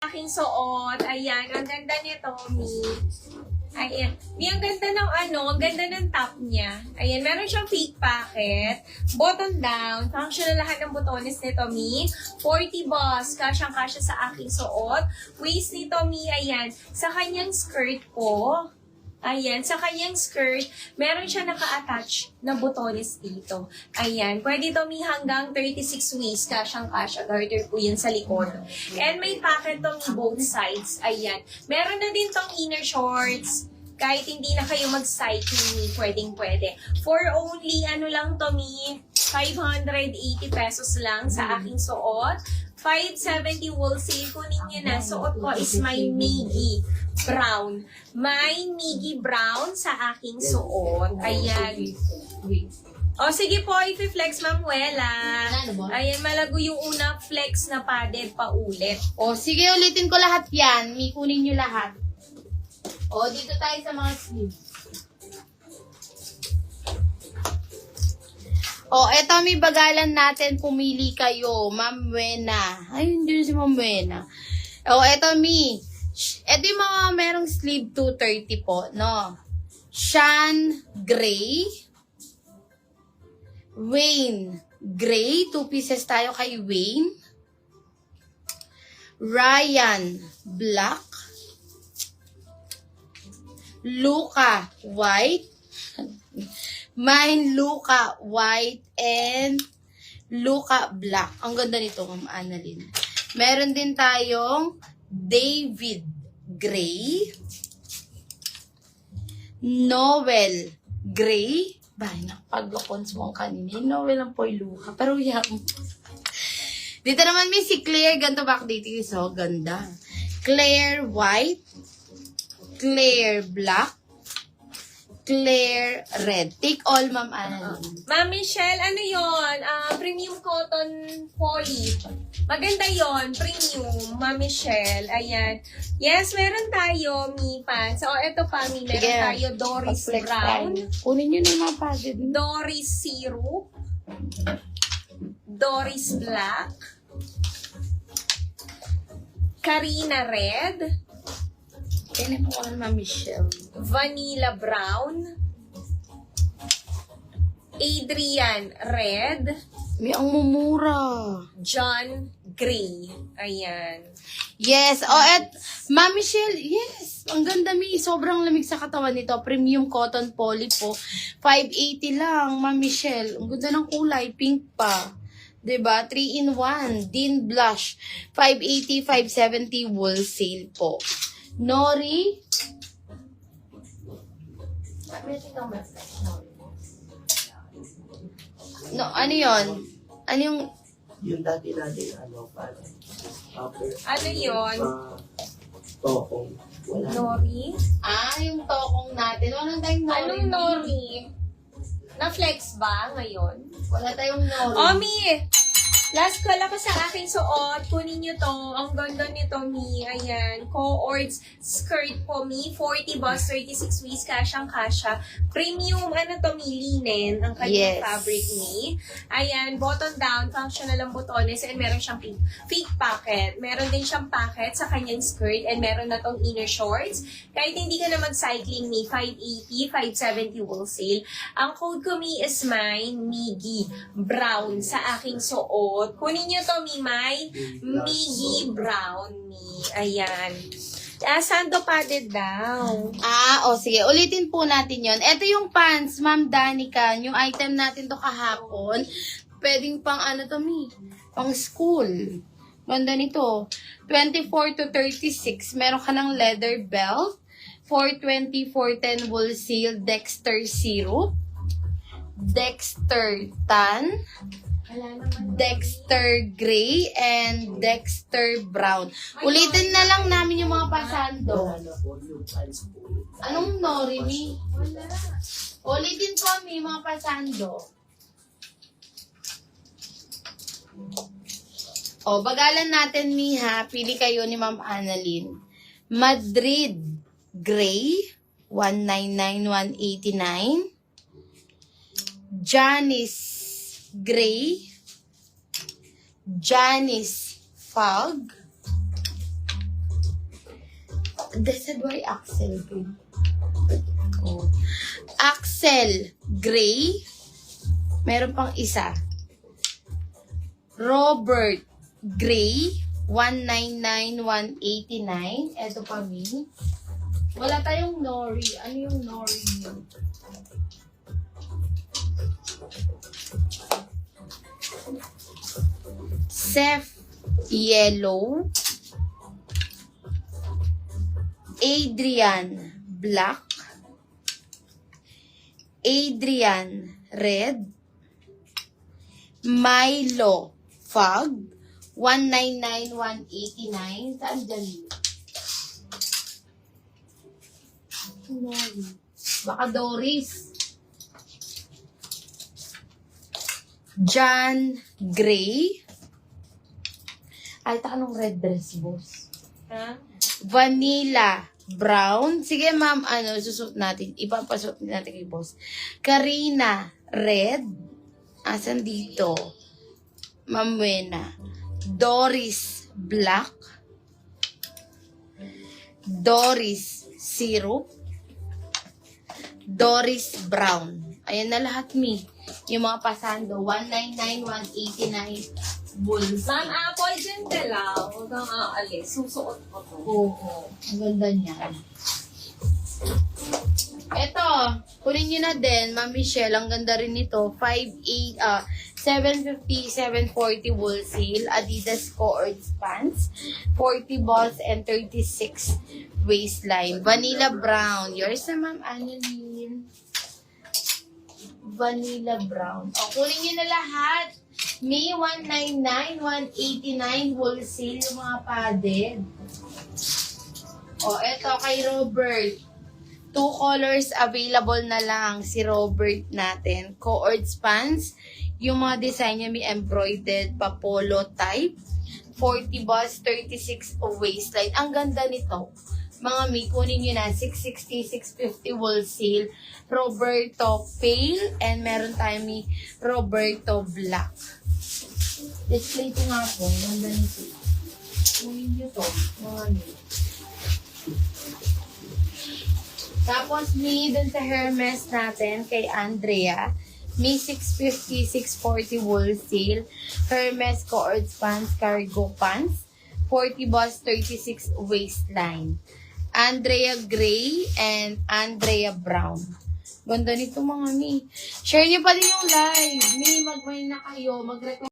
aking suot. Ayan, ang ganda nito, Mi. Ayan. Mi, ang ganda ng ang ganda ng top niya. Ayan, meron siyang fake pocket. Button down. Functional lahat ng butones nito, Mi. 40 boss. Kasyang-kasya sa aking suot. Waist nito, Mi, ayan. Sa kanyang skirt po. Ayan, sa kanyang skirt, meron siya naka-attach na butones dito. Ayan, pwede ito Mi hanggang 36 waist, kasyang-kasya. Garter po yan sa likod. And may pocket to Mi both sides. Ayan, meron na din tong inner shorts. Kahit hindi na kayo mag-cycling Mi, pwedeng-pwede. For only, lang to Mi, 580 pesos lang sa aking suot. 570 wholesale. Kunin nyo na. Suot ko is my Miggy brown. May Miggy brown sa aking suot. Ayan. O, sige po, i-flex, Ma'am Wela. Ayan, malago yung una flex na padded pa ulit. O, sige, ulitin ko lahat yan. May kunin nyo lahat. O, dito tayo sa mga sleeves. O, eto may bagalan natin. Pumili kayo. Ma'am Wena. Ay, hindi na si Ma'am Wena. O, eto Eto yung mga merong sleeve 230 po, no? Sean Gray. Wayne Gray. 2 pieces tayo kay Wayne. Ryan Black. Luca White. Mine Luca White and Luca Black. Ang ganda nito, Ma'am Annalyn. Meron din tayong David Gray. Noel Gray. Bahay na, paglokons mo ang kanina. Noel ang po'y Luca. Pero yan. Dito naman may si Claire. Ganto back dito. So, ganda. Claire White. Claire Black. Claire Red. Take all, Ma'am Annalyn. Ma'am Michelle, ano yon? Premium cotton poly. Maganda yon, premium, Ma'am Michelle. Ayan. Yes, meron tayo, Mi pants. O, eto pa, Mi. Meron Sige. tayo Doris Brown. Kunin nyo na yung mga padded. Doris Syrup. Doris Black. Karina Red. Kaya po ko na, Ma'am Michelle. Vanilla Brown. Adrian Red. May ang mumura. John Gray. Ayan. Yes. Ma'am Michelle, yes. Ang ganda, Mi. Sobrang lamig sa katawan nito. Premium cotton poly po. 580 lang, Ma'am Michelle. Ang ganda ng kulay. Pink pa. 'Di ba? 3-in-1. Dean Blush. 580, 570 wholesale po. Nori. No, ano yon? Ano yung... Yung dati natin, parang Ano yun? tokong. Wala. Nori? yung tokong natin. Walang tayong Nori. Anong Nori? Na-flex ba ngayon? Wala tayong Nori. Omi! Last call ako sa aking suot. Kunin nyo to. Ang ganda nito, Mi. Ayan. Co-ords skirt po, Mi. 40 boss, 36 waist. Kasyang-kasya. Premium, to, Mi? Linen. Ang kanyang Yes. fabric, Mi. Ayan. Button down. Functional ang butones. And meron siyang fake pocket. Meron din siyang pocket sa kanyang skirt. And meron na tong inner shorts. Kahit hindi ka na mag-cycling, Mi. 580, 570 wholesale. Ang code ko, Mi, is mine. Miggy Brown sa aking suot. Kunin nyo to, Mi, May. Miggy Brown, Mi. Ayan. Saan to padded daw? Sige. Ulitin po natin yon. Ito yung pants, Ma'am Danica. Yung item natin to kahapon. Pwedeng pang Mi? Pang school. Ganda nito. 24 to 36. Meron ka ng leather belt. 420, 410 wholesale. Dexter Syrup. Dexter Tan. Dexter Gray and Dexter Brown. Ulitin na lang namin yung mga pasando. Wala na po yung pants po. Anong Nori, Mi? Ulitin po, Mi, mga pasando. Bagalan natin, Mi, ha? Pili kayo ni Ma'am Annalyn. Madrid Gray, 199,189. Janice Gray, Janice Fog, Desadway Axel Gray. Oh. Axel Gray. Meron pang isa. Robert Gray. 199,189. Ito pa, Mi. Wala tayong Nori. Ano yung Nori? Seth Yellow. Adrian Black. Adrian Red. Milo Fog. 199,189. Saan dyan? Baka Doris. John Gray. Ay, anong red dress, boss? Ha? Vanilla Brown. Sige, ma'am, susot natin. Ipapasot natin kay boss. Karina Red. Asan dito? Ma'am Wena. Doris Black. Doris Syrup. Doris Brown. Ayan na lahat, Mi. Yung mga pasando. 199,189 bulls. Ma'am Apple, dyan ka lang. Huwag kang aalis. Susuot ko to. Oo. Ang ganda niyan. Ito, kunin nyo na din, Ma'am Michelle, ang ganda rin nito, 750, 740 wool seal, Adidas Coords pants, 40 balls and 36 waistline. Vanilla brown. Yours na, Ma'am Annalyn. Vanilla brown. O, kunin nyo na lahat. May 199, 189 wool seal, yung mga padded. O, eto kay Robert. 2 colors available na lang si Robert natin. Coords pants. Yung mga design niya may embroidered pa polo type. 40 balls, 36 waistline. Ang ganda nito. Mga may kunin nyo na 660, 650 wool seal. Roberto pale. And meron tayo may Roberto black. Display ko nga po. Ganda nito. Kunin nyo to. Mga nyo. Tapos, may dun sa Hermes natin, kay Andrea, may 650, 640 wool seal, Hermes Coords pants, cargo pants, 40 balls, 36 waistline. Andrea Gray and Andrea Brown. Ganda nito mga Mi. Share nyo pa din yung live. Mi, mag-main na kayo. Mag-request